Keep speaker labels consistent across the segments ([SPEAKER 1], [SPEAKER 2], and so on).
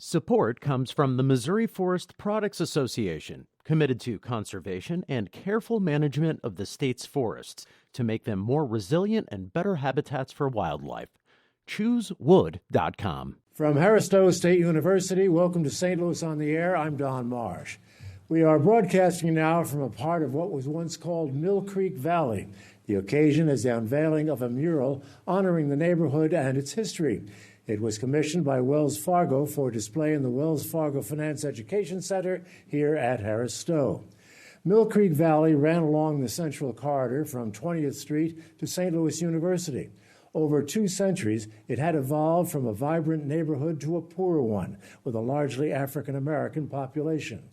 [SPEAKER 1] Support comes from the Missouri Forest Products Association, committed to conservation and careful management of the state's forests to make them more resilient and better habitats for wildlife. ChooseWood.com.
[SPEAKER 2] From Harris Stowe State University, welcome to St. Louis on the Air. I'm Don Marsh. We are broadcasting now from a part of what was once called Mill Creek Valley. The occasion is the unveiling of a mural honoring the neighborhood and its history. It was commissioned by Wells Fargo for display in the Wells Fargo Finance Education Center here at Harris Stowe. Mill Creek Valley ran along the central corridor from 20th Street to St. Louis University. Over 2 centuries, it had evolved from a vibrant neighborhood to a poor one with a largely African-American population.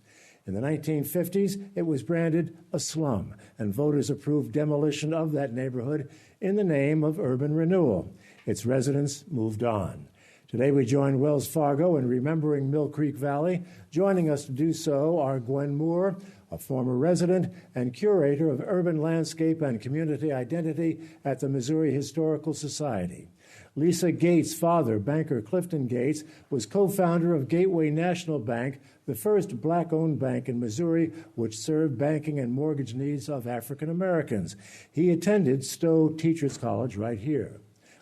[SPEAKER 2] In the 1950s, it was branded a slum, and voters approved demolition of that neighborhood in the name of urban renewal. Its residents moved on. Today we join Wells Fargo in remembering Mill Creek Valley. Joining us to do so are Gwen Moore, a former resident and curator of urban landscape and community identity at the Missouri Historical Society. Lisa Gates' father, banker Clifton Gates, was co-founder of Gateway National Bank, the first black-owned bank in Missouri which served banking and mortgage needs of African Americans. He attended Stowe Teachers College right here.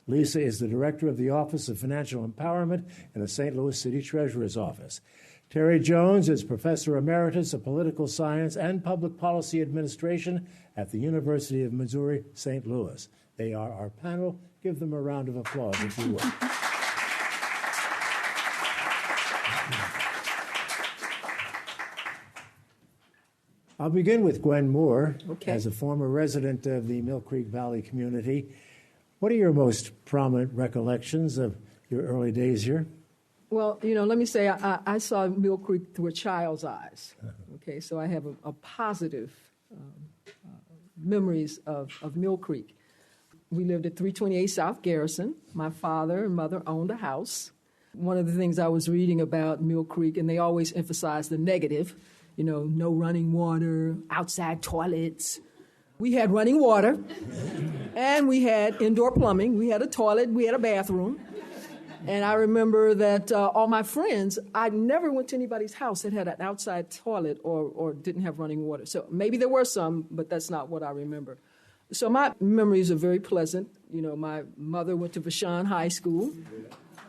[SPEAKER 2] Lisa is the director of the Office of Financial Empowerment in the St. Louis City Treasurer's Office. Terry Jones is Professor Emeritus of Political Science and Public Policy Administration at the University of Missouri, St. Louis. They are our panel. Give them a round of applause, if you will. I'll begin with Gwen Moore.
[SPEAKER 3] Okay.
[SPEAKER 2] As a former resident of the Mill Creek Valley community, what are your most prominent recollections of your early days here?
[SPEAKER 3] Well, let me say I saw Mill Creek through a child's eyes. Okay, so I have a positive memories of Mill Creek. We lived at 328 South Garrison. My father and mother owned a house. One of the things I was reading about Mill Creek, and they always emphasize the negative, no running water, outside toilets. We had running water, and we had indoor plumbing. We had a toilet, we had a bathroom. And I remember that all my friends, I never went to anybody's house that had an outside toilet or didn't have running water. So maybe there were some, but that's not what I remember. So my memories are very pleasant. My mother went to Vashon High School.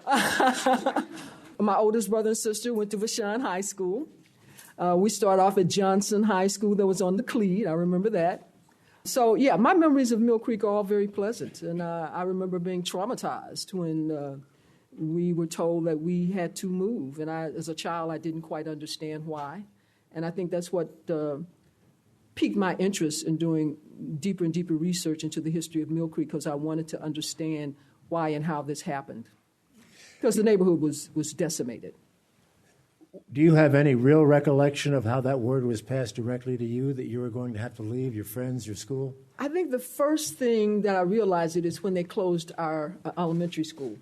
[SPEAKER 3] My oldest brother and sister went to Vashon High School. We started off at Johnson High School that was on the Clede. I remember that. So, yeah, my memories of Mill Creek are all very pleasant. And I remember being traumatized when we were told that we had to move. And as a child, I didn't quite understand why. And I think that's what piqued my interest in doing deeper and deeper research into the history of Mill Creek, because I wanted to understand why and how this happened. Because the neighborhood was decimated.
[SPEAKER 2] Do you have any real recollection of how that word was passed directly to you, that you were going to have to leave your friends, your school?
[SPEAKER 3] I think the first thing that I realized is when they closed our elementary school.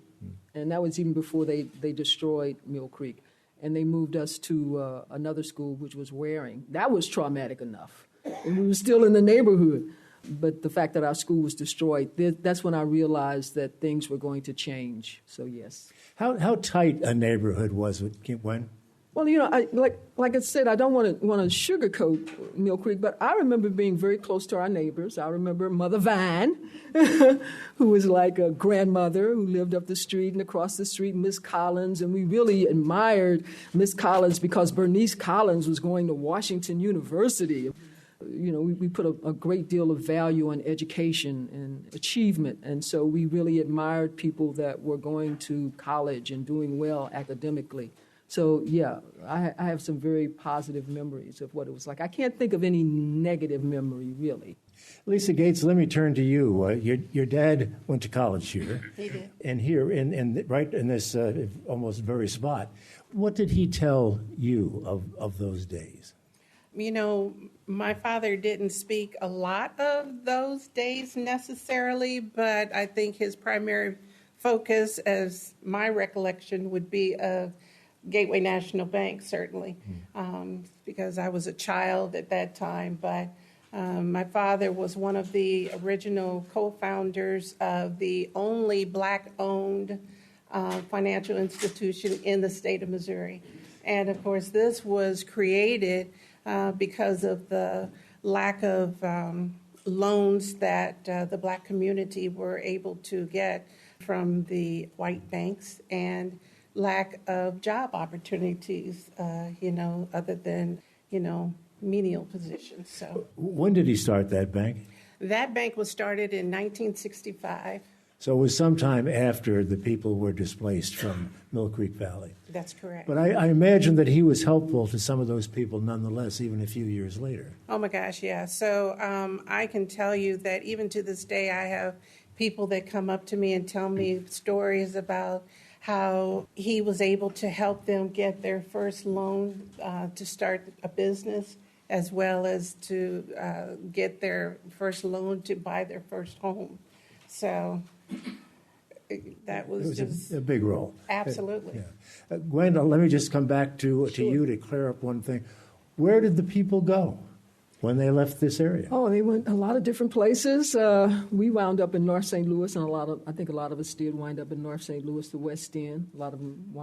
[SPEAKER 3] And that was even before they destroyed Mill Creek. And they moved us to another school, which was Waring. That was traumatic enough. And we were still in the neighborhood. But the fact that our school was destroyed, that's when I realized that things were going to change. So, yes.
[SPEAKER 2] How tight a neighborhood was it, Gwen?
[SPEAKER 3] Well, like I said, I don't want to sugarcoat Mill Creek, but I remember being very close to our neighbors. I remember Mother Vine, who was like a grandmother who lived up the street, and across the street, Miss Collins. And we really admired Miss Collins because Bernice Collins was going to Washington University. We put a great deal of value on education and achievement, and so we really admired people that were going to college and doing well academically. So, yeah, I have some very positive memories of what it was like. I can't think of any negative memory, really.
[SPEAKER 2] Lisa Gates, let me turn to you. Your dad went to college here.
[SPEAKER 4] He did.
[SPEAKER 2] And here, right in this almost very spot. What did he tell you of those days?
[SPEAKER 4] My father didn't speak a lot of those days necessarily, but I think his primary focus, as my recollection, would be of Gateway National Bank, certainly, because I was a child at that time. But my father was one of the original co-founders of the only black-owned financial institution in the state of Missouri. And of course, this was created because of the lack of loans that the Black community were able to get from the white banks, and lack of job opportunities, other than, menial positions. So,
[SPEAKER 2] when did he start that bank?
[SPEAKER 4] that bank was started in 1965.
[SPEAKER 2] So it was sometime after the people were displaced from Mill Creek Valley.
[SPEAKER 4] That's correct.
[SPEAKER 2] But I imagine that he was helpful to some of those people nonetheless, even a few years later.
[SPEAKER 4] Oh my gosh, yeah. So I can tell you that even to this day, I have people that come up to me and tell me stories about how he was able to help them get their first loan to start a business, as well as to get their first loan to buy their first home. So that was just
[SPEAKER 2] a big role.
[SPEAKER 4] Absolutely.
[SPEAKER 2] Yeah. Gwen, let me just come back to you to clear up one thing. Where did the people go when they left this area?
[SPEAKER 3] Oh, they went a lot of different places. We wound up in North St. Louis, and I think a lot of us did wind up in North St. Louis, the West End. A lot of them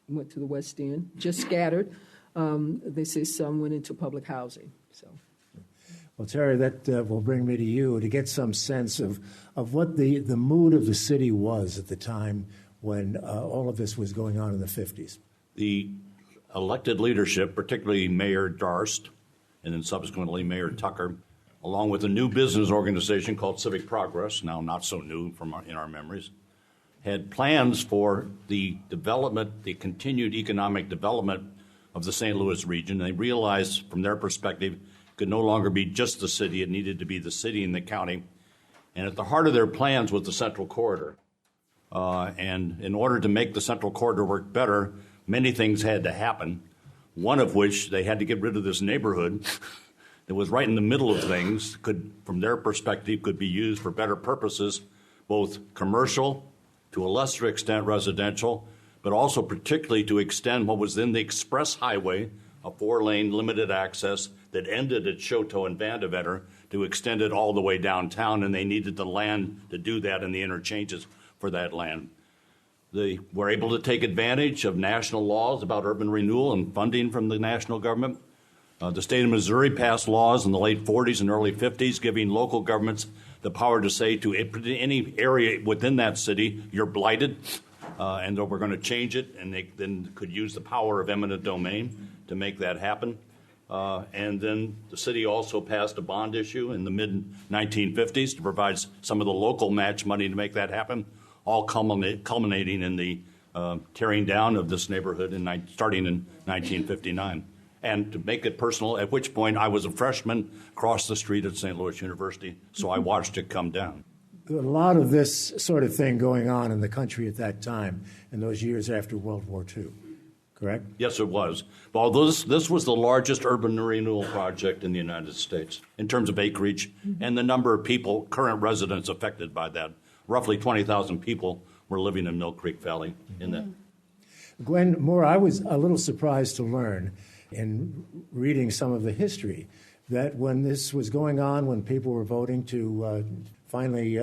[SPEAKER 3] went to the West End, just scattered. They say some went into public housing. So.
[SPEAKER 2] Well, Terry, that will bring me to you to get some sense of what the mood of the city was at the time when all of this was going on in the 50s.
[SPEAKER 5] The elected leadership, particularly Mayor Darst, and then subsequently Mayor Tucker, along with a new business organization called Civic Progress, now not so new in our memories, had plans for the development, the continued economic development of the St. Louis region. And they realized from their perspective it could no longer be just the city, it needed to be the city and the county. And at the heart of their plans was the Central Corridor. And in order to make the Central Corridor work better, many things had to happen, one of which they had to get rid of this neighborhood that was right in the middle of things, from their perspective, could be used for better purposes, both commercial, to a lesser extent residential, but also particularly to extend what was then the Express Highway, a 4-lane limited access that ended at Choteau and Vandevetter, to extend it all the way downtown, and they needed the land to do that and the interchanges for that land. They were able to take advantage of national laws about urban renewal and funding from the national government. The state of Missouri passed laws in the late 40s and early 50s giving local governments the power to say to any area within that city, you're blighted, and we're going to change it, and they then could use the power of eminent domain to make that happen. And then the city also passed a bond issue in the mid-1950s to provide some of the local match money to make that happen, all culminating in the tearing down of this neighborhood starting in 1959. And to make it personal, at which point I was a freshman across the street at St. Louis University, so I watched it come down.
[SPEAKER 2] A lot of this sort of thing going on in the country at that time, in those years after World War II, correct?
[SPEAKER 5] Yes, it was. Well, this was the largest urban renewal project in the United States in terms of acreage and the number of people, current residents affected by that. Roughly 20,000 people were living in Mill Creek Valley in that.
[SPEAKER 2] Gwen Moore, I was a little surprised to learn in reading some of the history that when this was going on, when people were voting to finally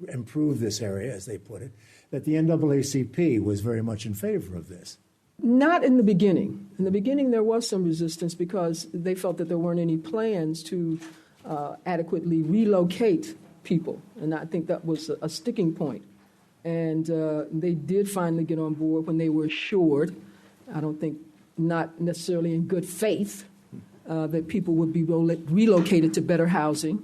[SPEAKER 2] improve this area, as they put it, that the NAACP was very much in favor of this.
[SPEAKER 3] Not in the beginning. In the beginning, there was some resistance because they felt that there weren't any plans to adequately relocate people. And I think that was a sticking point. And they did finally get on board when they were assured, I don't think not necessarily in good faith, that people would be relocated to better housing.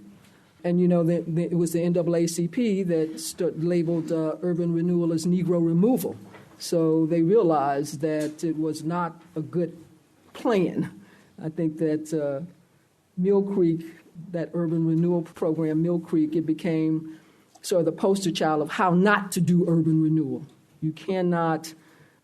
[SPEAKER 3] And, it was the NAACP that labeled urban renewal as Negro removal. So they realized that it was not a good plan. I think that Mill Creek, that urban renewal program, Mill Creek, it became sort of the poster child of how not to do urban renewal. You cannot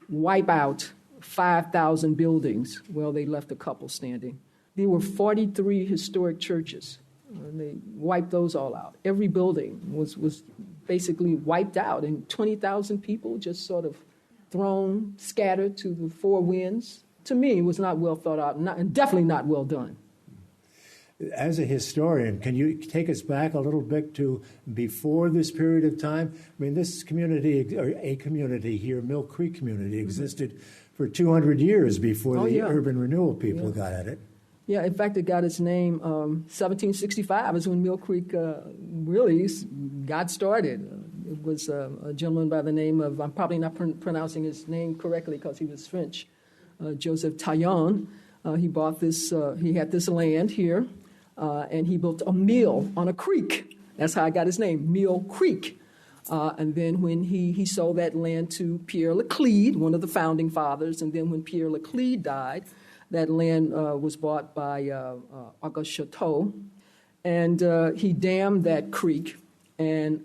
[SPEAKER 3] wipe out 5,000 buildings. Well, they left a couple standing. There were 43 historic churches, and they wiped those all out. Every building was basically wiped out, and 20,000 people just sort of thrown, scattered to the four winds. To me, it was not well thought out, and definitely not well done.
[SPEAKER 2] As a historian, can you take us back a little bit to before this period of time? I mean, this community, or a community here, Mill Creek community, existed for 200 years before the urban renewal people got at it.
[SPEAKER 3] Yeah, in fact, it got its name 1765 is when Mill Creek really got started. It was a gentleman by the name of, I'm probably not pronouncing his name correctly because he was French, Joseph Taillon. He bought this, he had this land here, and he built a mill on a creek. That's how I got his name, Mill Creek. And then when he sold that land to Pierre Laclede, one of the founding fathers, and then when Pierre Laclede died, that land was bought by Auguste Chateau, and he dammed that creek. And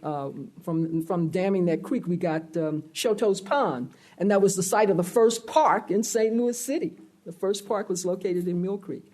[SPEAKER 3] from damming that creek, we got Chateau's Pond, and that was the site of the first park in St. Louis City. The first park was located in Mill Creek,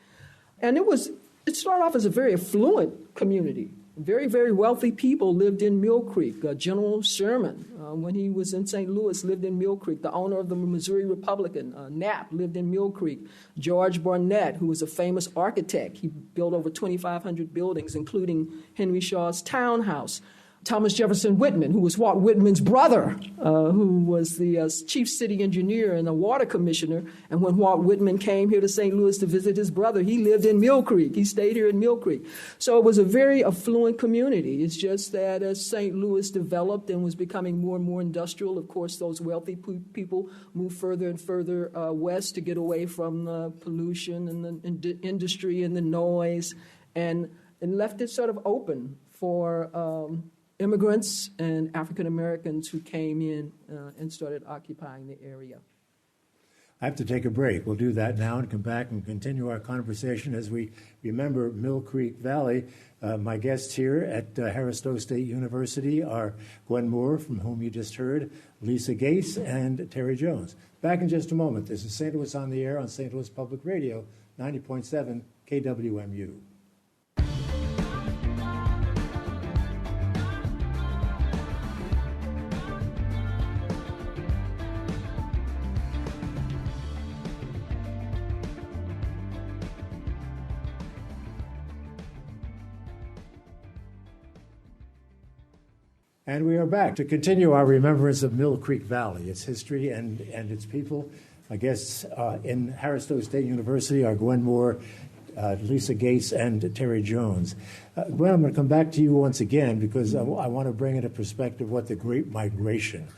[SPEAKER 3] and it started off as a very affluent community. Very, very wealthy people lived in Mill Creek. General Sherman, when he was in St. Louis, lived in Mill Creek. The owner of the Missouri Republican, Knapp, lived in Mill Creek. George Barnett, who was a famous architect, he built over 2,500 buildings, including Henry Shaw's townhouse. Thomas Jefferson Whitman, who was Walt Whitman's brother, who was the chief city engineer and a water commissioner. And when Walt Whitman came here to St. Louis to visit his brother, he lived in Mill Creek. He stayed here in Mill Creek. So it was a very affluent community. It's just that as St. Louis developed and was becoming more and more industrial, of course, those wealthy people moved further and further west to get away from the pollution and the industry and the noise, and left it sort of open for immigrants and African Americans who came in and started occupying the area.
[SPEAKER 2] I have to take a break. We'll do that now and come back and continue our conversation as we remember Mill Creek Valley. My guests here at Harris Stowe State University are Gwen Moore, from whom you just heard, Lisa Gates, and Terry Jones. Back in just a moment. This is St. Louis on the Air on St. Louis Public Radio, 90.7 KWMU. And we are back to continue our remembrance of Mill Creek Valley, its history and its people. Our guests in Harris Stowe State University are Gwen Moore, Lisa Gates, and Terry Jones. Gwen, I'm going to come back to you once again because I want to bring into perspective what the Great Migration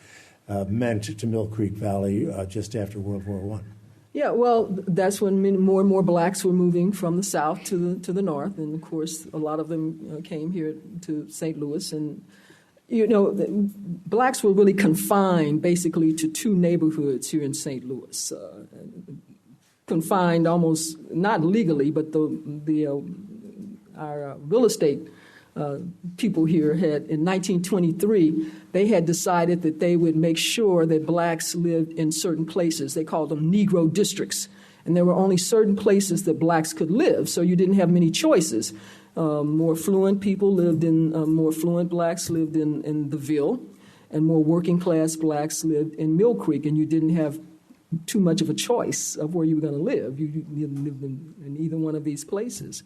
[SPEAKER 2] meant to Mill Creek Valley just after World War I.
[SPEAKER 3] Yeah, well, that's when more and more blacks were moving from the south to the north, and of course, a lot of them came here to St. Louis. And you know, blacks were really confined basically to two neighborhoods here in St. Louis. Confined almost not legally, but our real estate people here had, in 1923, they had decided that they would make sure that blacks lived in certain places. They called them Negro districts. And there were only certain places that blacks could live, so you didn't have many choices. More affluent people lived in, more affluent blacks lived in the Ville, and more working class blacks lived in Mill Creek, and you didn't have too much of a choice of where you were going to live. You lived in either one of these places.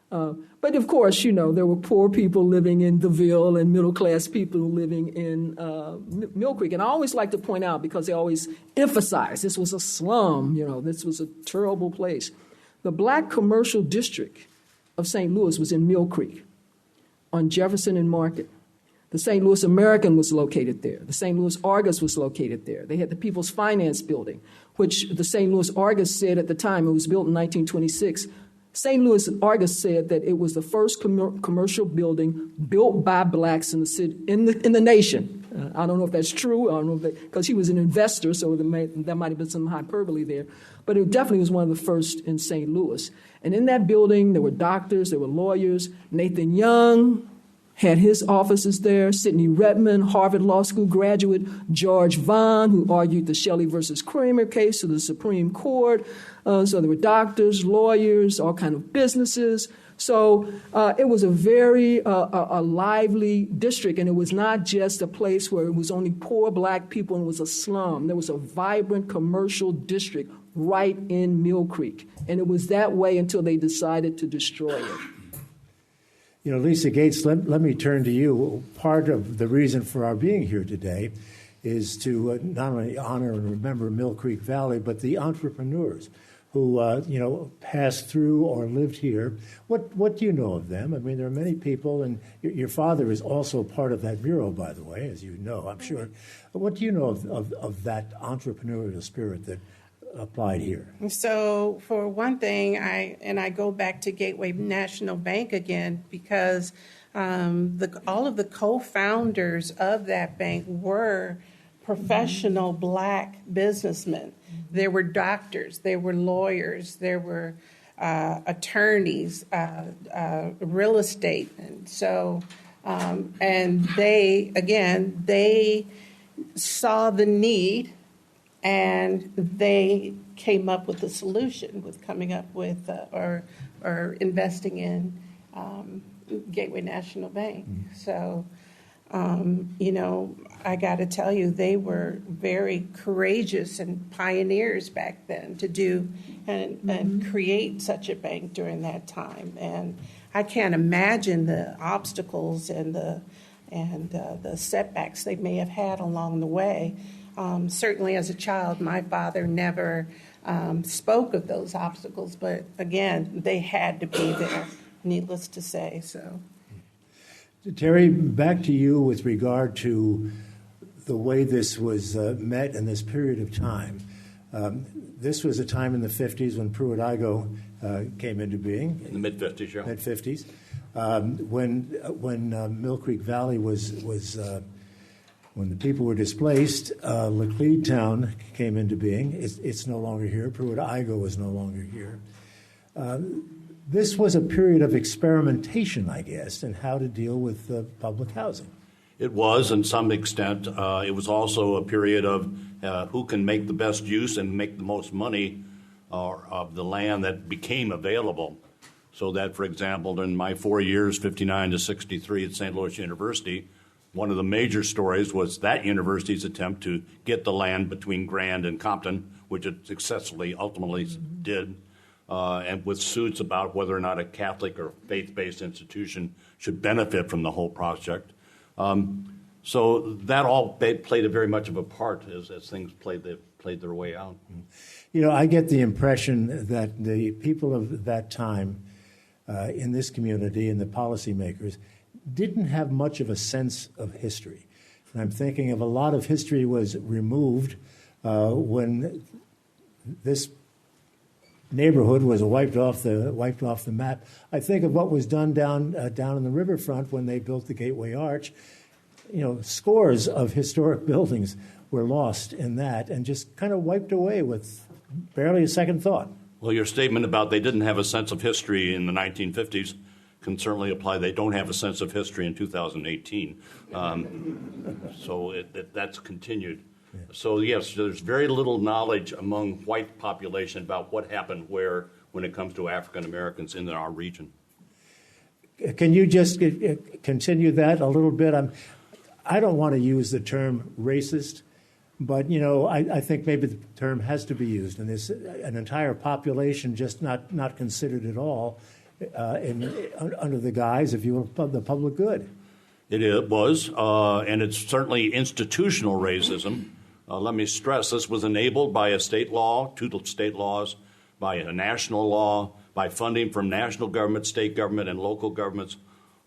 [SPEAKER 3] But of course, you know, there were poor people living in the Ville and middle-class people living in Mill Creek. And I always like to point out, because they always emphasize this was a slum, you know, this was a terrible place. The black commercial district of St. Louis was in Mill Creek on Jefferson and Market. The St. Louis American was located there. The St. Louis Argus was located there. They had the People's Finance Building, which the St. Louis Argus said at the time, it was built in 1926, St. Louis Argus said that it was the first commercial building built by blacks in the city, in the nation. I don't know if that's true. I don't know if because he was an investor, so there might have been some hyperbole there. But it definitely was one of the first in St. Louis. And in that building, there were doctors, there were lawyers. Nathan Young had his offices there. Sidney Redmond, Harvard Law School graduate. George Vaughn, who argued the Shelley versus Kramer case to the Supreme Court. So there were doctors, lawyers, all kind of businesses. So it was a very a lively district, and it was not just a place where it was only poor black people and it was a slum. There was a vibrant commercial district right in Mill Creek. And it was that way until they decided to destroy it.
[SPEAKER 2] You know, Lisa Gates, let me turn to you. Part of the reason for our being here today is to not only honor and remember Mill Creek Valley, but the entrepreneurs who, passed through or lived here. What do you know of them? I mean, there are many people, and your father is also part of that mural, by the way, as you know, I'm sure. What do you know of that entrepreneurial spirit that applied here?
[SPEAKER 4] So, for one thing, I go back to Gateway National Bank again because all of the co-founders of that bank were professional black businessmen. There were doctors, there were lawyers, there were attorneys, real estate, and so and they saw the need. And they came up with a solution with coming up with or investing in Gateway National Bank. So, I got to tell you, they were very courageous and pioneers back then to do and create such a bank during that time. And I can't imagine the obstacles and the setbacks they may have had along the way. Certainly as a child, my father never spoke of those obstacles, but again, they had to be there, needless to say. So,
[SPEAKER 2] Terry, back to you with regard to the way this was met in this period of time. This was a time in the 50s when Pruitt-Igoe came into being.
[SPEAKER 5] In the mid-50s, yeah.
[SPEAKER 2] Mid-50s. When Mill Creek Valley was when the people were displaced, Laclede Town came into being. It's no longer here. Pruitt-Igoe is no longer here. This was a period of experimentation, I guess, in how to deal with public housing.
[SPEAKER 5] It was, in some extent. It was also a period of who can make the best use and make the most money of the land that became available. So that, for example, in my 4 years, 59 to 63 at St. Louis University, one of the major stories was that university's attempt to get the land between Grand and Compton, which it successfully ultimately did, and with suits about whether or not a Catholic or faith-based institution should benefit from the whole project. So that all played a very much of a part as things played their way out.
[SPEAKER 2] You know, I get the impression that the people of that time in this community and the policymakers didn't have much of a sense of history. And I'm thinking of a lot of history was removed when this neighborhood was wiped off the map. I think of what was done down in the riverfront when they built the Gateway Arch. You know, scores of historic buildings were lost in that and just kind of wiped away with barely a second thought.
[SPEAKER 5] Well, your statement about they didn't have a sense of history in the 1950s can certainly apply. They don't have a sense of history in 2018. So that's continued. Yeah. So, yes, there's very little knowledge among white population about what happened where when it comes to African Americans in our region.
[SPEAKER 2] Can you just continue that a little bit? I don't want to use the term racist, but, you know, I think maybe the term has to be used. And there's an entire population just not considered at all under the guise, if you will, of the public good.
[SPEAKER 5] It was, and it's certainly institutional racism. Let me stress, this was enabled by a state law, 2 state laws, by a national law, by funding from national government, state government, and local governments.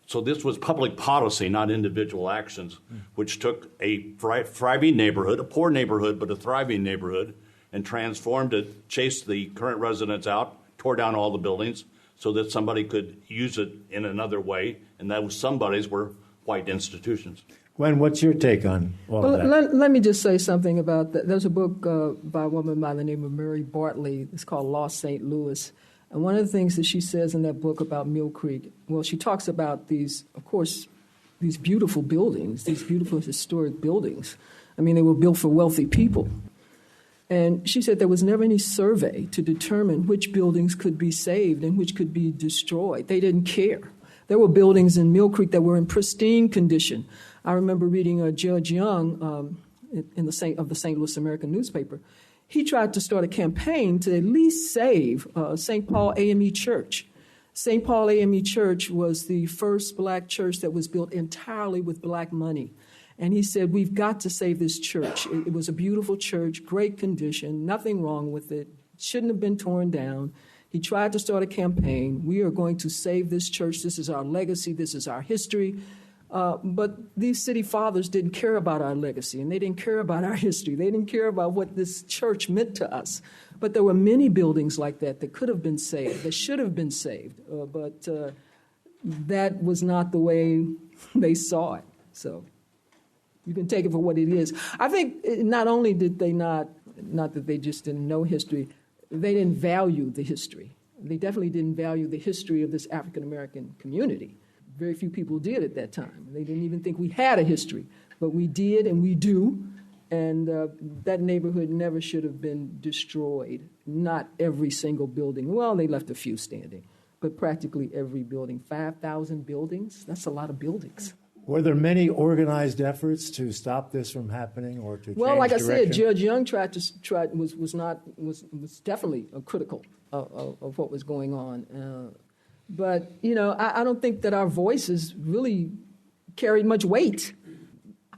[SPEAKER 5] So this was public policy, not individual actions, which took a thriving neighborhood, a poor neighborhood, but a thriving neighborhood, and transformed it, chased the current residents out, tore down all the buildings so that somebody could use it in another way, and those somebodies were white institutions.
[SPEAKER 2] Gwen, what's your take on all of that?
[SPEAKER 3] Let me just say something about that. There's a book by a woman by the name of Mary Bartley. It's called Lost St. Louis. And one of the things that she says in that book about Mill Creek, well, she talks about these beautiful buildings, these beautiful historic buildings. I mean, they were built for wealthy people. And she said there was never any survey to determine which buildings could be saved and which could be destroyed. They didn't care. There were buildings in Mill Creek that were in pristine condition. I remember reading Judge Young of the St. Louis American newspaper. he tried to start a campaign to at least save St. Paul AME Church. St. Paul AME Church was the first black church that was built entirely with black money. And he said, we've got to save this church. It was a beautiful church, great condition, nothing wrong with it, shouldn't have been torn down. He tried to start a campaign. We are going to save this church. This is our legacy. This is our history. But these city fathers didn't care about our legacy, and they didn't care about our history. They didn't care about what this church meant to us. But there were many buildings like that that could have been saved, that should have been saved. But that was not the way they saw it. So you can take it for what it is. I think not only did they not that they just didn't know history, they didn't value the history. They definitely didn't value the history of this African-American community. Very few people did at that time. They didn't even think we had a history, but we did and we do, and that neighborhood never should have been destroyed. Not every single building. Well, they left a few standing, but practically every building. 5,000 buildings, that's a lot of buildings.
[SPEAKER 2] Were there many organized efforts to stop this from happening or to change direction?
[SPEAKER 3] Well, like I said, Judge Young was definitely critical of what was going on. But, I don't think that our voices really carried much weight.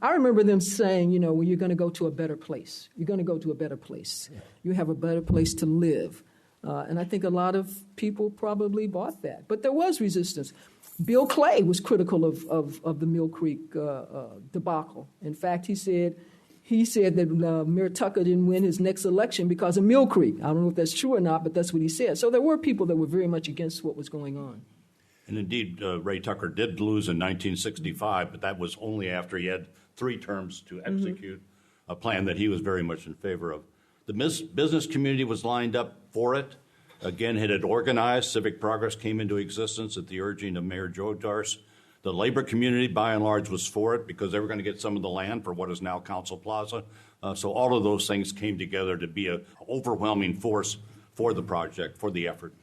[SPEAKER 3] I remember them saying, well, you're going to go to a better place. You're going to go to a better place. Yeah. You have a better place to live. And I think a lot of people probably bought that. But there was resistance. Bill Clay was critical of the Mill Creek debacle. In fact, he said that Mayor Tucker didn't win his next election because of Mill Creek. I don't know if that's true or not, but that's what he said. So there were people that were very much against what was going on.
[SPEAKER 5] And indeed, Ray Tucker did lose in 1965, but that was only after he had 3 terms to execute a plan that he was very much in favor of. The business community was lined up for it. Again, it had organized. Civic Progress came into existence at the urging of Mayor Joe Darst. The labor community, by and large, was for it because they were going to get some of the land for what is now Council Plaza. So all of those things came together to be an overwhelming force for the project, for the effort.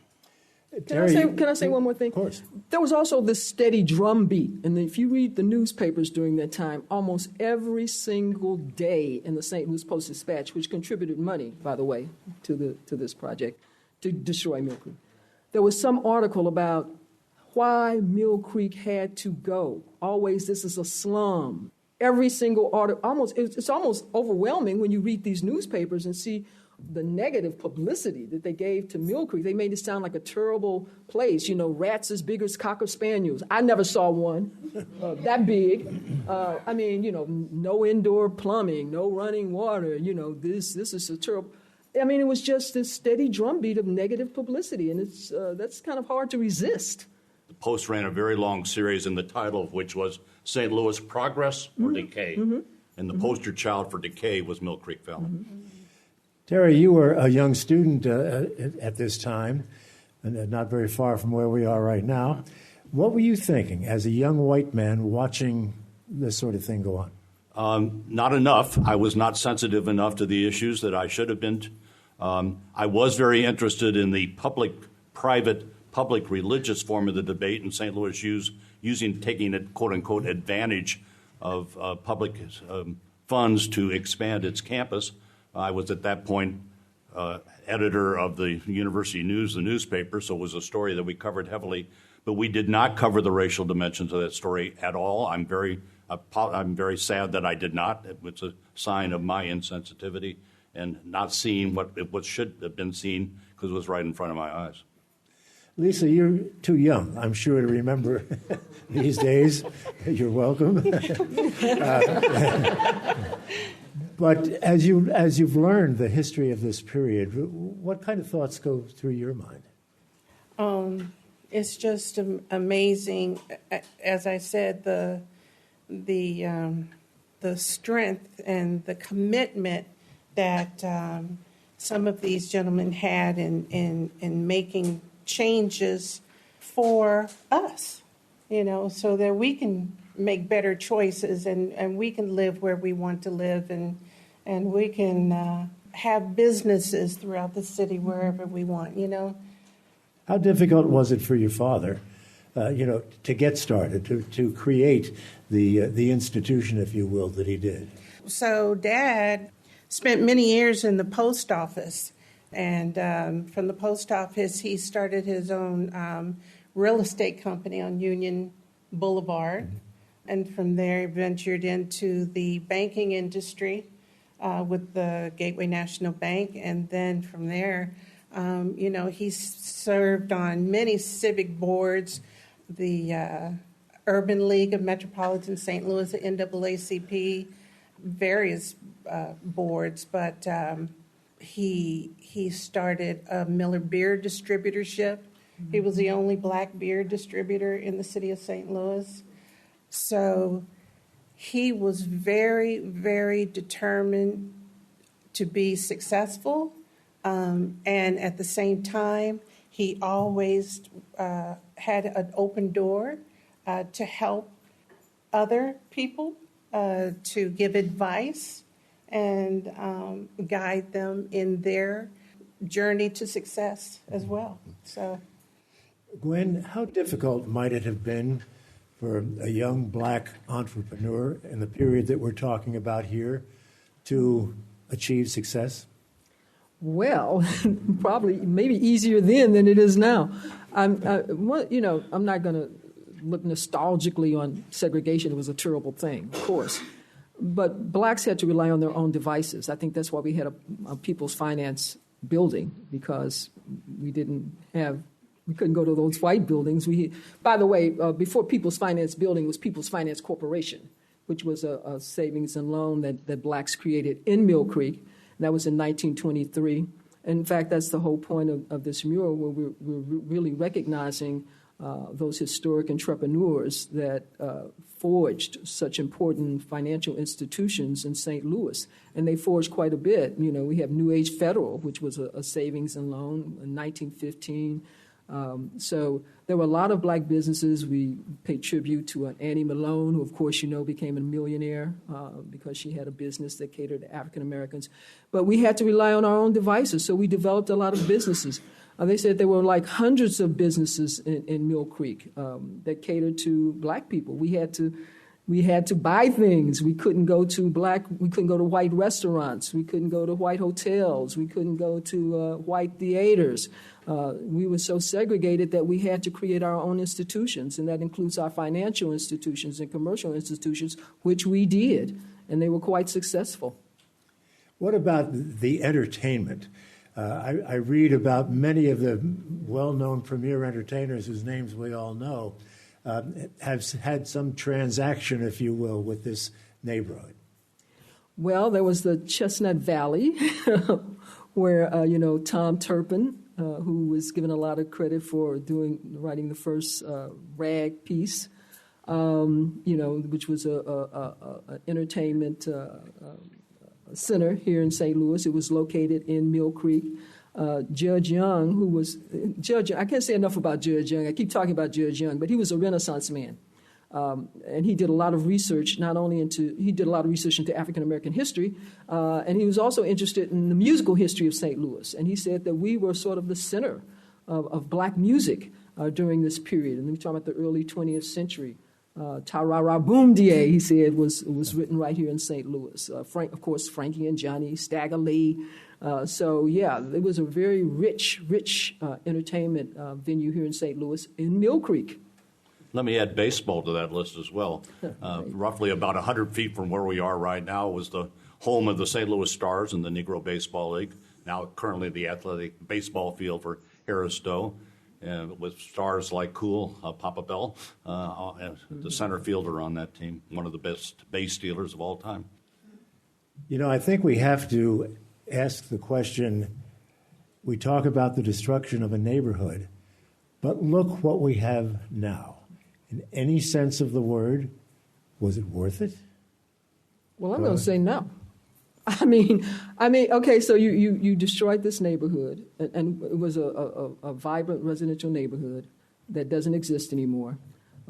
[SPEAKER 3] Can I say one more thing?
[SPEAKER 2] Of course.
[SPEAKER 3] There was also this steady drumbeat. And if you read the newspapers during that time, almost every single day in the St. Louis Post-Dispatch, which contributed money, by the way, to this project, to destroy Mill Creek, there was some article about why Mill Creek had to go. Always, this is a slum. Every single article, it's almost overwhelming when you read these newspapers and see the negative publicity that they gave to Mill Creek. They made it sound like a terrible place, rats as big as Cocker Spaniels. I never saw one that big. No indoor plumbing, no running water. This is a terrible. It was just this steady drumbeat of negative publicity, and that's kind of hard to resist.
[SPEAKER 5] The Post ran a very long series, and the title of which was St. Louis Progress or Decay. And the poster child for decay was Mill Creek Valley.
[SPEAKER 2] Terry, you were a young student at this time, and not very far from where we are right now. What were you thinking as a young white man watching this sort of thing go on?
[SPEAKER 5] Not enough. I was not sensitive enough to the issues that I should have been. I was very interested in the public-private, public-religious form of the debate in St. Louis taking it, quote-unquote, advantage of public funds to expand its campus. I was at that point editor of the University News, the newspaper, so it was a story that we covered heavily. But we did not cover the racial dimensions of that story at all. I'm very sad that I did not. It was a sign of my insensitivity and not seeing what should have been seen because it was right in front of my eyes.
[SPEAKER 2] Lisa, you're too young, I'm sure, to remember these days. You're welcome. But as you've learned the history of this period, what kind of thoughts go through your mind?
[SPEAKER 4] It's just amazing. As I said, the strength and the commitment that some of these gentlemen had in making changes for us, so that we can make better choices and we can live where we want to live and we can have businesses throughout the city wherever we want,
[SPEAKER 2] How difficult was it for your father, to get started, to create the institution, if you will, that he did?
[SPEAKER 4] So Dad spent many years in the post office. And from the post office, he started his own real estate company on Union Boulevard. And from there, ventured into the banking industry with the Gateway National Bank. And then from there, he served on many civic boards, the Urban League of Metropolitan St. Louis, the NAACP, various boards. But he started a Miller beer distributorship. He was the only black beer distributor in the city of St. Louis. So he was very, very determined to be successful. And at the same time, he always had an open door to help other people, to give advice and guide them in their journey to success as well. So,
[SPEAKER 2] Gwen, how difficult might it have been for a young black entrepreneur in the period that we're talking about here to achieve success?
[SPEAKER 3] Well, probably maybe easier then than it is now. I'm not going to look nostalgically on segregation. It was a terrible thing, of course. But blacks had to rely on their own devices. I think that's why we had a People's Finance building, because we couldn't go to those white buildings. By the way, before People's Finance building was People's Finance Corporation, which was a savings and loan that blacks created in Mill Creek. That was in 1923. In fact, that's the whole point of this mural, where we're really recognizing those historic entrepreneurs that forged such important financial institutions in St. Louis. And they forged quite a bit. We have New Age Federal, which was a savings and loan in 1915. So there were a lot of black businesses. We paid tribute to Annie Malone, who, of course, became a millionaire because she had a business that catered to African Americans. But we had to rely on our own devices, so we developed a lot of businesses. They said there were like hundreds of businesses in Mill Creek that catered to black people. We had to buy things. We couldn't go to white restaurants. We couldn't go to white hotels. We couldn't go to white theaters. We were so segregated that we had to create our own institutions, and that includes our financial institutions and commercial institutions, which we did, and they were quite successful.
[SPEAKER 2] What about the entertainment? I read about many of the well-known premier entertainers whose names we all know have had some transaction, if you will, with this neighborhood.
[SPEAKER 3] Well, there was the Chestnut Valley, where, Tom Turpin, who was given a lot of credit for writing the first rag piece, which was an entertainment center here in St. Louis. It was located in Mill Creek. Judge Young, I can't say enough about Judge Young. I keep talking about Judge Young, but he was a Renaissance man. And he did a lot of research, into African American history, and he was also interested in the musical history of St. Louis. And he said that we were sort of the center of black music during this period. And we're talking about the early 20th century. Ta-ra-ra boom die, he said, was written right here in St. Louis. Of course, Frankie and Johnny, Stagger Lee. It was a very rich entertainment venue here in St. Louis in Mill Creek.
[SPEAKER 5] Let me add baseball to that list as well. Roughly about 100 feet from where we are right now was the home of the St. Louis Stars in the Negro Baseball League, now currently the athletic baseball field for Harris Stowe, with stars like Papa Bell, the center fielder on that team, one of the best base stealers of all time.
[SPEAKER 2] I think we have to ask the question, we talk about the destruction of a neighborhood, but look what we have now. In any sense of the word, was it worth it?
[SPEAKER 3] Well, I'm going to say no. I mean, okay, so you destroyed this neighborhood, and it was a vibrant residential neighborhood that doesn't exist anymore.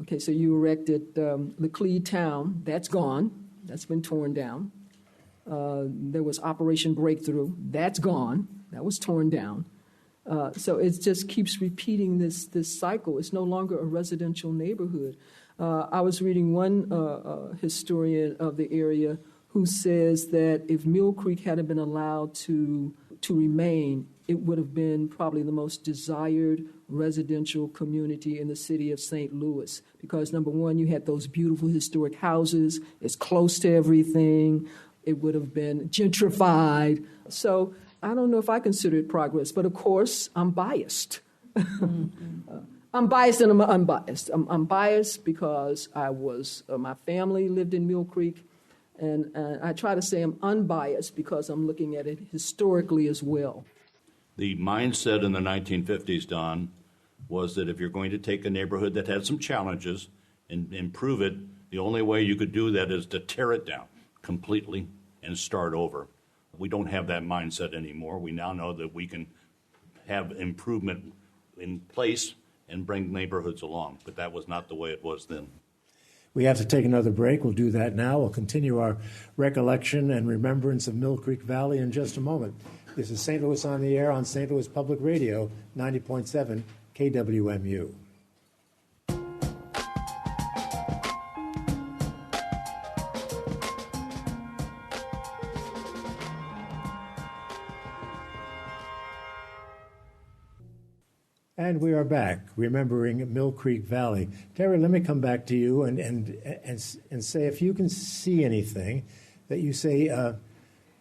[SPEAKER 3] Okay, so you erected Laclede Town. That's gone. That's been torn down. There was Operation Breakthrough. That's gone. That was torn down. So it just keeps repeating this cycle. It's no longer a residential neighborhood. I was reading one historian of the area who says that if Mill Creek hadn't been allowed to remain, it would have been probably the most desired residential community in the city of St. Louis. Because, number one, you had those beautiful historic houses. It's close to everything. It would have been gentrified. So I don't know if I consider it progress. But, of course, I'm biased. I'm biased and I'm unbiased. I'm biased because my family lived in Mill Creek. And I try to say I'm unbiased because I'm looking at it historically as well.
[SPEAKER 5] The mindset in the 1950s, Don, was that if you're going to take a neighborhood that had some challenges and improve it, the only way you could do that is to tear it down completely and start over. We don't have that mindset anymore. We now know that we can have improvement in place and bring neighborhoods along, but that was not the way it was then.
[SPEAKER 2] We have to take another break. We'll do that now. We'll continue our recollection and remembrance of Mill Creek Valley in just a moment. This is St. Louis on the Air on St. Louis Public Radio, 90.7 KWMU. And we are back, remembering Mill Creek Valley. Terry, let me come back to you and say if you can see anything that you say,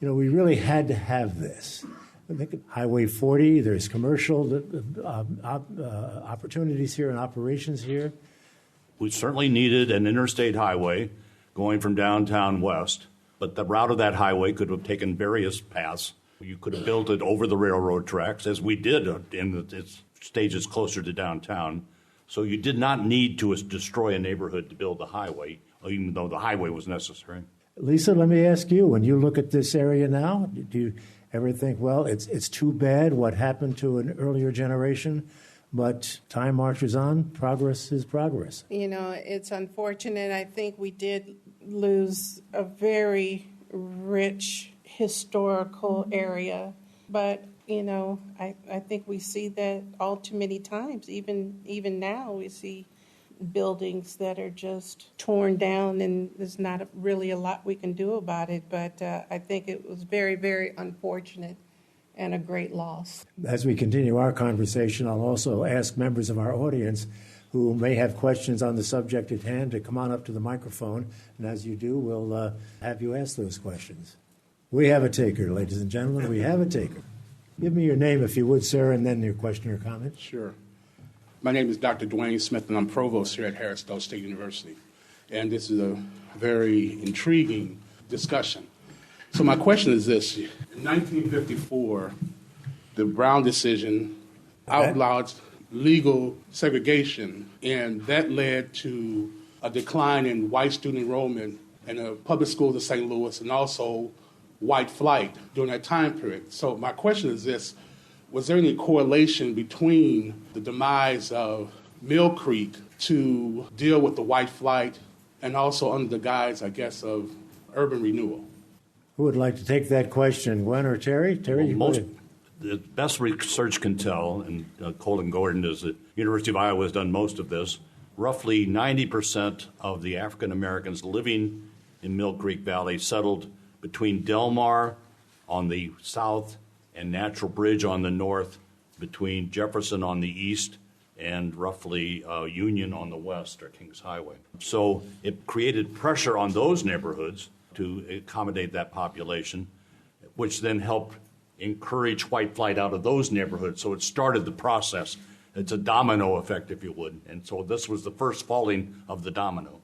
[SPEAKER 2] we really had to have this. I think Highway 40, there's commercial opportunities here and operations here.
[SPEAKER 5] We certainly needed an interstate highway going from downtown west, but the route of that highway could have taken various paths. You could have built it over the railroad tracks, as we did in its stages closer to downtown. So you did not need to destroy a neighborhood to build the highway, even though the highway was necessary.
[SPEAKER 2] Lisa, let me ask you, when you look at this area now, do you ever think, well, it's too bad what happened to an earlier generation, but time marches on, progress is progress?
[SPEAKER 4] It's unfortunate. I think we did lose a very rich historical area, but I think we see that all too many times. Even now, we see buildings that are just torn down, and there's not really a lot we can do about it. But I think it was very, very unfortunate and a great loss.
[SPEAKER 2] As we continue our conversation, I'll also ask members of our audience who may have questions on the subject at hand to come on up to the microphone. And as you do, we'll have you ask those questions. We have a taker, ladies and gentlemen. We have a taker. Give me your name, if you would, sir, and then your question or comment.
[SPEAKER 6] Sure. My name is Dr. Dwayne Smith, and I'm provost here at Harris Stowe State University. And this is a very intriguing discussion. So my question is this. In 1954, the Brown decision outlawed legal segregation, and that led to a decline in white student enrollment in the public schools of St. Louis, and also white flight during that time period. So my question is this. Was there any correlation between the demise of Mill Creek to deal with the white flight and also under the guise, I guess, of urban renewal?
[SPEAKER 2] Who would like to take that question, Gwen or Terry? Terry,
[SPEAKER 5] the best research can tell, and Colin Gordon is the University of Iowa has done most of this, roughly 90% of the African Americans living in Mill Creek Valley settled between Del Mar on the south and Natural Bridge on the north, between Jefferson on the east and roughly Union on the west, or Kings Highway. So it created pressure on those neighborhoods to accommodate that population, which then helped encourage white flight out of those neighborhoods. So it started the process. It's a domino effect, if you would. And so this was the first falling of the domino.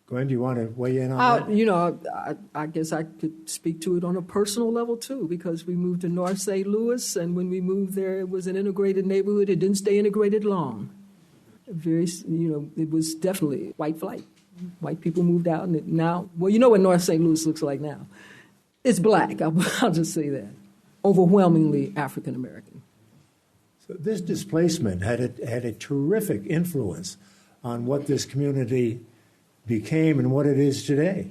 [SPEAKER 2] Gwen, do you want to weigh in on that?
[SPEAKER 3] I guess I could speak to it on a personal level, too, because we moved to North St. Louis, and when we moved there, it was an integrated neighborhood. It didn't stay integrated long. It was definitely white flight. White people moved out, and now, well, you know what North St. Louis looks like now. It's black, I'll just say that. Overwhelmingly African American.
[SPEAKER 2] So this displacement had a terrific influence on what this community became and what it is today,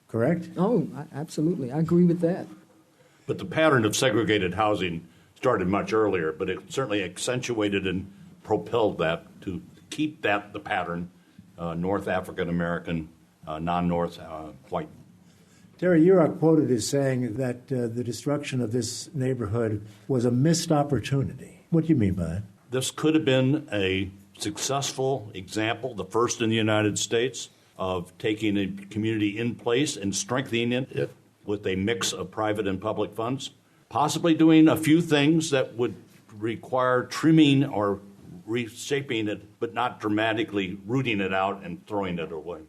[SPEAKER 2] correct?
[SPEAKER 3] Oh, absolutely. I agree with that.
[SPEAKER 5] But the pattern of segregated housing started much earlier, but it certainly accentuated and propelled that to keep that the pattern, North African American, non-North white.
[SPEAKER 2] Terry, you are quoted as saying that the destruction of this neighborhood was a missed opportunity. What do you mean by that?
[SPEAKER 5] This could have been a successful example, the first in the United States, of taking a community in place and strengthening it with a mix of private and public funds, possibly doing a few things that would require trimming or reshaping it, but not dramatically rooting it out and throwing it away.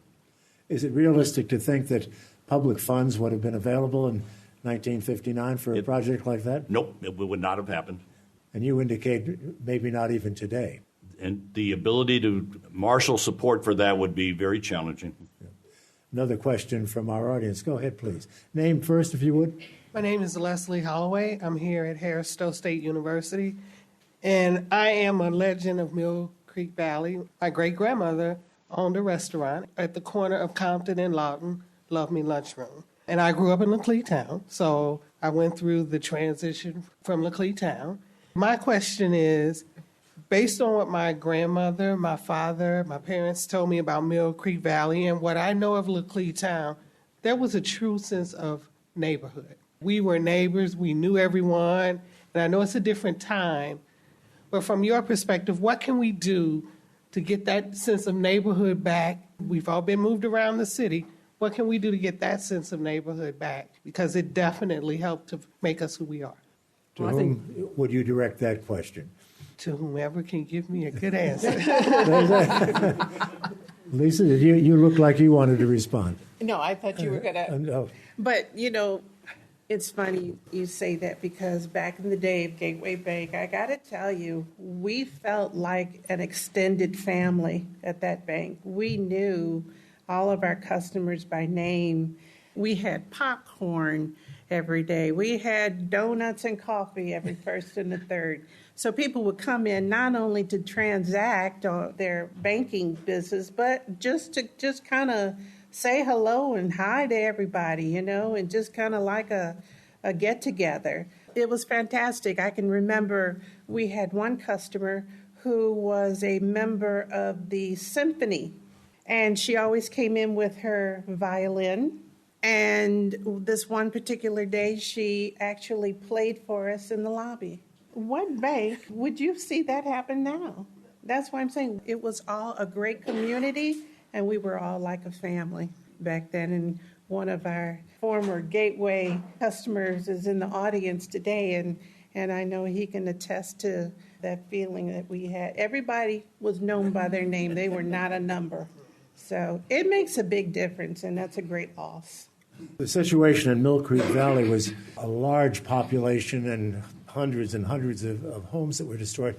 [SPEAKER 2] Is it realistic to think that public funds would have been available in 1959 for a project like that?
[SPEAKER 5] Nope, it would not have happened.
[SPEAKER 2] And you indicate maybe not even today.
[SPEAKER 5] And the ability to marshal support for that would be very challenging.
[SPEAKER 2] Another question from our audience. Go ahead, please. Name first, if you would.
[SPEAKER 7] My name is Leslie Holloway. I'm here at Harris Stowe State University, and I am a legend of Mill Creek Valley. My great-grandmother owned a restaurant at the corner of Compton and Lawton, Love Me Lunchroom. And I grew up in Laclede Town, so I went through the transition from Laclede Town. My question is, based on what my grandmother, my father, my parents told me about Mill Creek Valley and what I know of Laclede Town, there was a true sense of neighborhood. We were neighbors, we knew everyone, and I know it's a different time, but from your perspective, what can we do to get that sense of neighborhood back? We've all been moved around the city. What can we do to get that sense of neighborhood back? Because it definitely helped to make us who we are.
[SPEAKER 2] To whom would you direct that question?
[SPEAKER 7] To whomever can give me a good answer.
[SPEAKER 2] Lisa, you look like you wanted to respond.
[SPEAKER 4] No, I thought you were going to.
[SPEAKER 2] No.
[SPEAKER 4] But, it's funny you say that because back in the day of Gateway Bank, I got to tell you, we felt like an extended family at that bank. We knew all of our customers by name. We had popcorn every day. We had donuts and coffee every first and the third. So people would come in not only to transact their banking business, but just to kind of say hello and hi to everybody, and just kind of like a get-together. It was fantastic. I can remember we had one customer who was a member of the symphony, and she always came in with her violin. And this one particular day, she actually played for us in the lobby. What bank would you see that happen now? That's why I'm saying it was all a great community, and we were all like a family back then. And one of our former Gateway customers is in the audience today, and I know he can attest to that feeling that we had. Everybody was known by their name. They were not a number. So it makes a big difference, and that's a great loss.
[SPEAKER 2] The situation in Mill Creek Valley was a large population and hundreds of homes that were destroyed.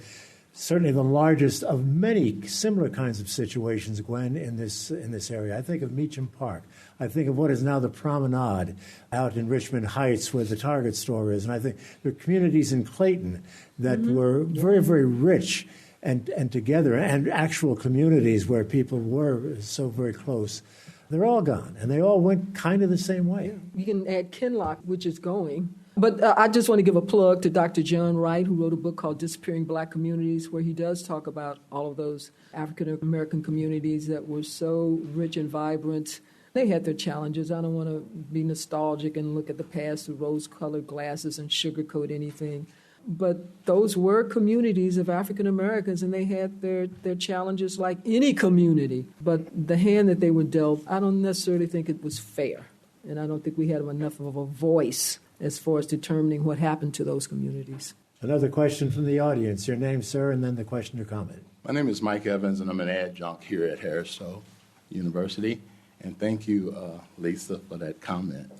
[SPEAKER 2] Certainly the largest of many similar kinds of situations, Gwen, in this area. I think of Meacham Park. I think of what is now the Promenade out in Richmond Heights where the Target store is. And I think there are communities in Clayton that were very, very rich and together, and actual communities where people were so very close. They're all gone, and they all went kind of the same way.
[SPEAKER 3] You can add Kinloch, which is going. But I just want to give a plug to Dr. John Wright, who wrote a book called Disappearing Black Communities, where he does talk about all of those African-American communities that were so rich and vibrant. They had their challenges. I don't want to be nostalgic and look at the past through rose-colored glasses and sugarcoat anything. But those were communities of African Americans, and they had their challenges like any community. But the hand that they were dealt, I don't necessarily think it was fair. And I don't think we had enough of a voice as far as determining what happened to those communities.
[SPEAKER 2] Another question from the audience. Your name, sir, and then the question or comment.
[SPEAKER 8] My name is Mike Evans, and I'm an adjunct here at Harris Stowe University. And thank you, Lisa, for that comment.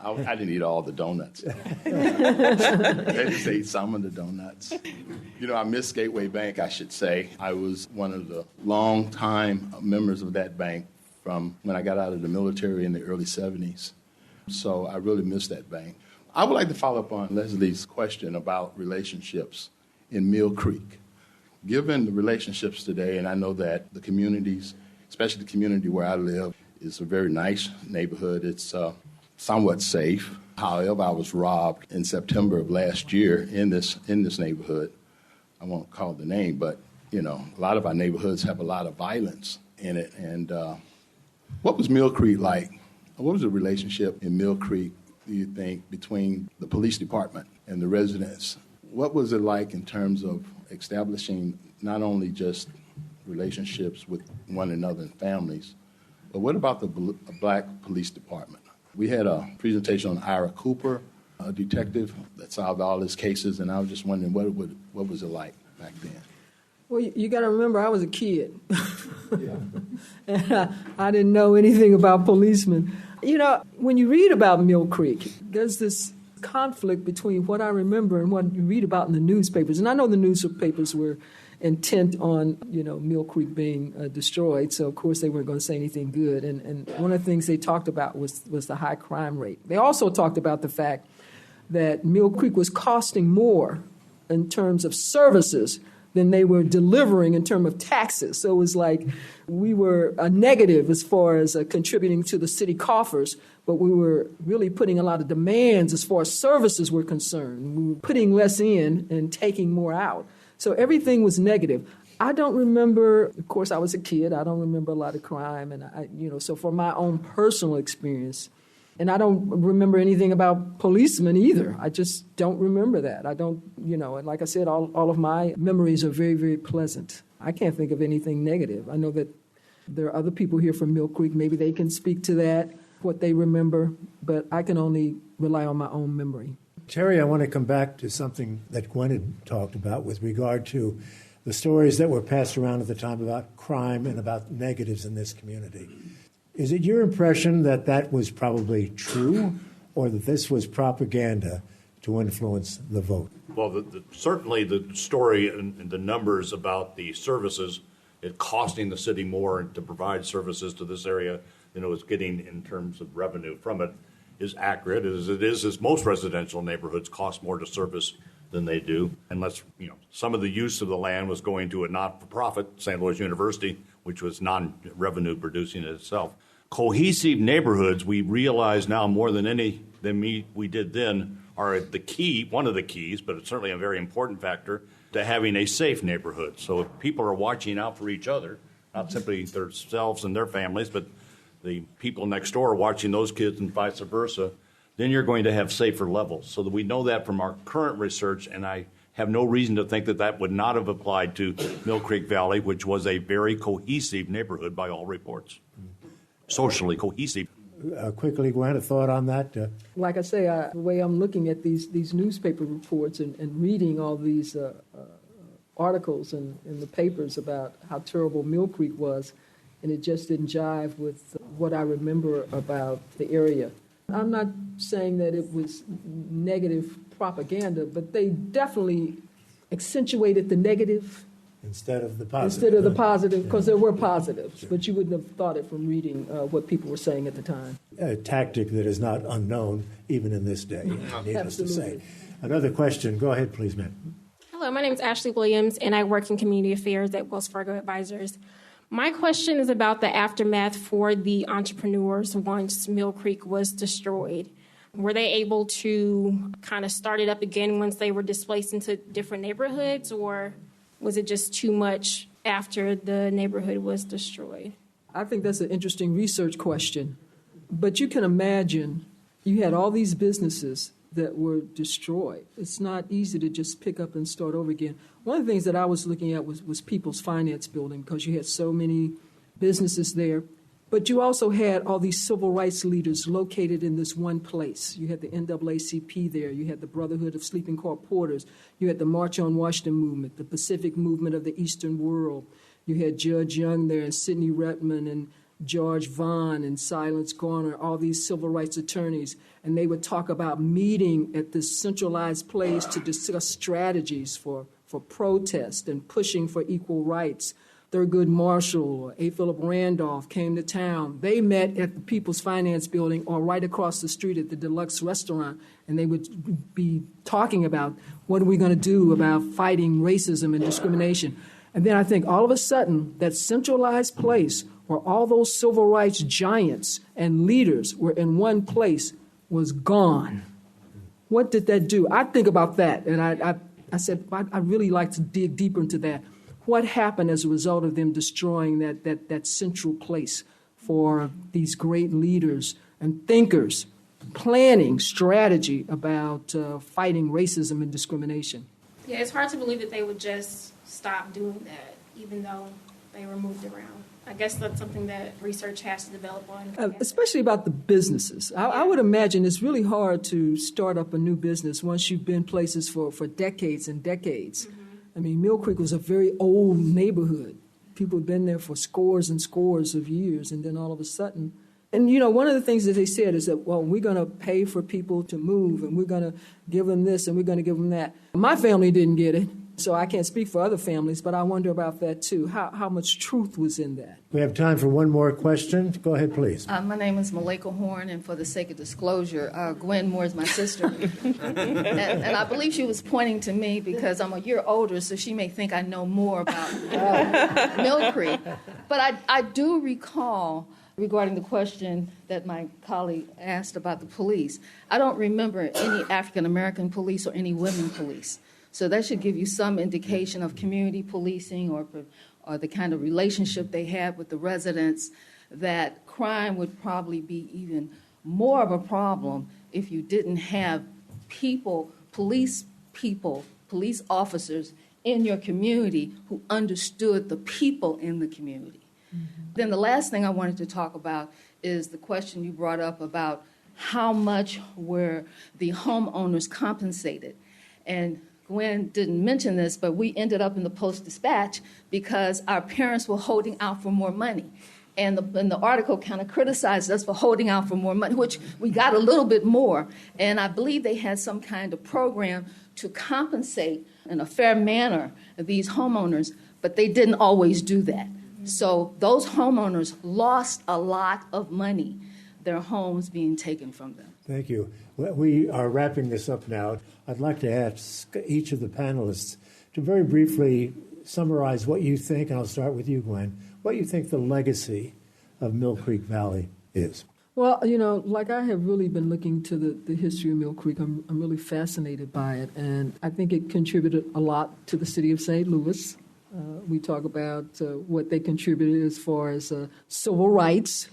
[SPEAKER 8] I didn't eat all the donuts. I just ate some of the donuts. I missed Gateway Bank, I should say. I was one of the long-time members of that bank from when I got out of the military in the early 70s. So I really miss that bank. I would like to follow up on Leslie's question about relationships in Mill Creek. Given the relationships today, and I know that the communities, especially the community where I live, is a very nice neighborhood. It's somewhat safe. However, I was robbed in September of last year in this neighborhood. I won't call the name, but a lot of our neighborhoods have a lot of violence in it. And what was Mill Creek like What was the relationship in Mill Creek, do you think, between the police department and the residents? What was it like in terms of establishing not only just relationships with one another and families, but what about the black police department? We had a presentation on Ira Cooper, a detective that solved all his cases, and I was just wondering what was it like back then?
[SPEAKER 3] Well, you got to remember, I was a kid. And I didn't know anything about policemen. You know, when you read about Mill Creek, there's this conflict between what I remember and what you read about in the newspapers. And I know the newspapers were intent on, Mill Creek being destroyed, so of course they weren't going to say anything good. And one of the things they talked about was the high crime rate. They also talked about the fact that Mill Creek was costing more in terms of services than they were delivering in terms of taxes. So it was like we were a negative as far as contributing to the city coffers, but we were really putting a lot of demands as far as services were concerned. We were putting less in and taking more out. So everything was negative. I don't remember, of course, I was a kid. I don't remember a lot of crime. And, so for my own personal experience, and I don't remember anything about policemen either. I just don't remember that. I don't, and like I said, all of my memories are very, very pleasant. I can't think of anything negative. I know that there are other people here from Mill Creek. Maybe they can speak to that, what they remember, but I can only rely on my own memory.
[SPEAKER 2] Terry, I want to come back to something that Gwen had talked about with regard to the stories that were passed around at the time about crime and about negatives in this community. Is it your impression that that was probably true, or that this was propaganda to influence the vote?
[SPEAKER 5] Well, certainly the story and the numbers about the services, it costing the city more to provide services to this area than it was getting in terms of revenue from it, is accurate, as most residential neighborhoods cost more to service than they do, unless, some of the use of the land was going to a not-for-profit, St. Louis University, which was non-revenue producing in itself. Cohesive neighborhoods, we realize now more than we did then, are one of the keys, but it's certainly a very important factor to having a safe neighborhood. So if people are watching out for each other, not simply themselves and their families, but the people next door watching those kids and vice versa, then you're going to have safer levels. So that we know that from our current research, and I have no reason to think that would not have applied to Mill Creek Valley, which was a very cohesive neighborhood by all reports. Socially cohesive.
[SPEAKER 2] Quickly, Gwen, a thought on that?
[SPEAKER 3] Like I say, the way I'm looking at these newspaper reports and reading all these articles in the papers about how terrible Mill Creek was, and it just didn't jive with what I remember about the area. I'm not saying that it was negative propaganda, but they definitely accentuated the negative
[SPEAKER 2] instead of the positive.
[SPEAKER 3] Because there were positives, sure. But you wouldn't have thought it from reading what people were saying at the time.
[SPEAKER 2] A tactic that is not unknown even in this day, needless to say. Another question. Go ahead, please, ma'am.
[SPEAKER 9] Hello, my name is Ashley Williams, and I work in community affairs at Wells Fargo Advisors. My question is about the aftermath for the entrepreneurs once Mill Creek was destroyed. Were they able to kind of start it up again once they were displaced into different neighborhoods, or was it just too much after the neighborhood was destroyed?
[SPEAKER 3] I think that's an interesting research question. But you can imagine you had all these businesses that were destroyed. It's not easy to just pick up and start over again. One of the things that I was looking at was People's Finance Building, because you had so many businesses there. But you also had all these civil rights leaders located in this one place. You had the NAACP there. You had the Brotherhood of Sleeping Car Porters. You had the March on Washington movement, the Pacific Movement of the Eastern World. You had Judge Young there and Sidney Redmond and George Vaughn and Silence Garner, all these civil rights attorneys. And they would talk about meeting at this centralized place to discuss strategies for protest and pushing for equal rights. Thurgood Marshall, A. Philip Randolph came to town. They met at the People's Finance Building or right across the street at the Deluxe Restaurant, and they would be talking about what are we going to do about fighting racism and discrimination. And then I think all of a sudden that centralized place where all those civil rights giants and leaders were in one place was gone. What did that do? I think about that, and I said, I'd really like to dig deeper into that. What happened as a result of them destroying that central place for these great leaders and thinkers planning strategy about fighting racism and discrimination.
[SPEAKER 9] Yeah, it's hard to believe that they would just stop doing that, even though they were moved around. I guess that's something that research has to develop on.
[SPEAKER 3] Especially about the businesses. I would imagine it's really hard to start up a new business once you've been places for decades and decades. Mm-hmm. I mean, Mill Creek was a very old neighborhood. People had been there for scores and scores of years, and then all of a sudden... And, you know, one of the things that they said is that, well, we're going to pay for people to move, and we're going to give them this, and we're going to give them that. My family didn't get it, so I can't speak for other families, but I wonder about that, too. How much truth was in that?
[SPEAKER 2] We have time for one more question. Go ahead, please.
[SPEAKER 10] My name is Malika Horn, and for the sake of disclosure, Gwen Moore is my sister. and I believe she was pointing to me because I'm a year older, so she may think I know more about Mill Creek. But I do recall... regarding the question that my colleague asked about the police, I don't remember any African-American police or any women police. So that should give you some indication of community policing or the kind of relationship they had with the residents, that crime would probably be even more of a problem if you didn't have police officers in your community who understood the people in the community. Mm-hmm. Then the last thing I wanted to talk about is the question you brought up about how much were the homeowners compensated. And Gwen didn't mention this, but we ended up in the Post-Dispatch because our parents were holding out for more money. And the article kind of criticized us for holding out for more money, which we got a little bit more. And I believe they had some kind of program to compensate in a fair manner these homeowners, but they didn't always do that. So those homeowners lost a lot of money, their homes being taken from them.
[SPEAKER 2] Thank you. We are wrapping this up now. I'd like to ask each of the panelists to very briefly summarize what you think, and I'll start with you, Gwen, what you think the legacy of Mill Creek Valley is.
[SPEAKER 3] Well, you know, like I have really been looking to the history of Mill Creek. I'm really fascinated by it, and I think it contributed a lot to the city of St. Louis. We talk about what they contributed as far as civil rights,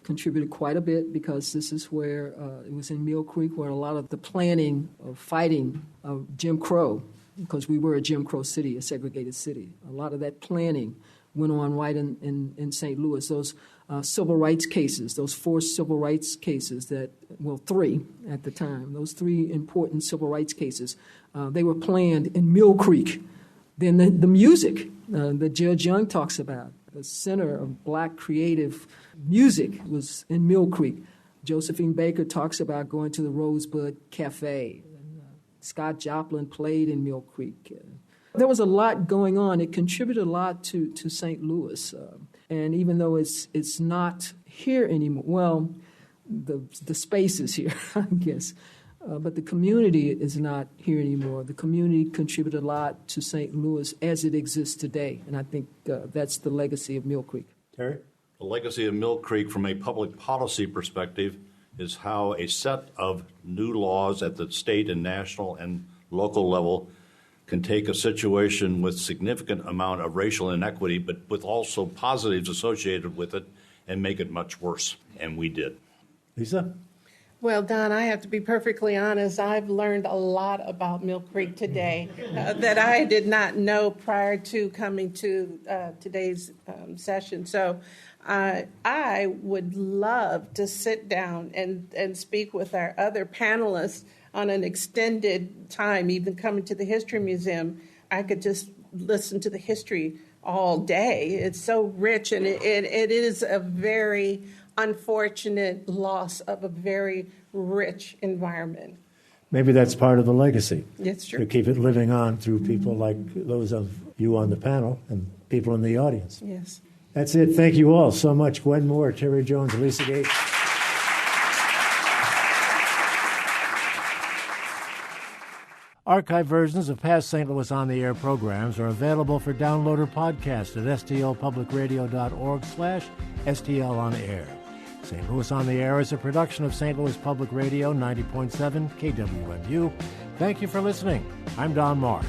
[SPEAKER 3] contributed quite a bit because this is where it was in Mill Creek where a lot of the planning of fighting of Jim Crow, because we were a Jim Crow city, a segregated city. A lot of that planning went on right in St. Louis. Those civil rights cases, those 4 civil rights cases that, well, 3 at the time, those 3 important civil rights cases, they were planned in Mill Creek. Then the music that Judge Young talks about, the center of black creative music was in Mill Creek. Josephine Baker talks about going to the Rosebud Cafe. Scott Joplin played in Mill Creek. There was a lot going on. It contributed a lot to St. Louis. And even though it's not here anymore, well, the space is here, I guess. But the community is not here anymore. The community contributed a lot to St. Louis as it exists today, and I think that's the legacy of Mill Creek.
[SPEAKER 2] Terry?
[SPEAKER 5] The legacy of Mill Creek from a public policy perspective is how a set of new laws at the state and national and local level can take a situation with significant amount of racial inequity, but with also positives associated with it, and make it much worse, and we did.
[SPEAKER 2] Lisa?
[SPEAKER 4] Well, Don, I have to be perfectly honest. I've learned a lot about Mill Creek today that I did not know prior to coming to today's session. So I would love to sit down and speak with our other panelists on an extended time, even coming to the History Museum. I could just listen to the history all day. It's so rich, and it is a very unfortunate loss of a very rich environment.
[SPEAKER 2] Maybe that's part of the legacy.
[SPEAKER 4] It's true.
[SPEAKER 2] To keep it living on through people like those of you on the panel and people in the audience.
[SPEAKER 4] Yes.
[SPEAKER 2] That's it. Thank you all so much. Gwen Moore, Terry Jones, Lisa Gates. Archive versions of past St. Louis On the Air programs are available for download or podcast at stlpublicradio.org/STLOnAir. St. Louis On the Air is a production of St. Louis Public Radio 90.7 KWMU. Thank you for listening. I'm Don Marsh.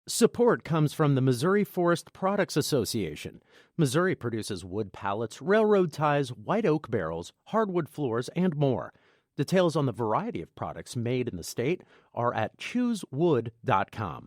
[SPEAKER 1] Support comes from the Missouri Forest Products Association. Missouri produces wood pallets, railroad ties, white oak barrels, hardwood floors, and more. Details on the variety of products made in the state are at choosewood.com.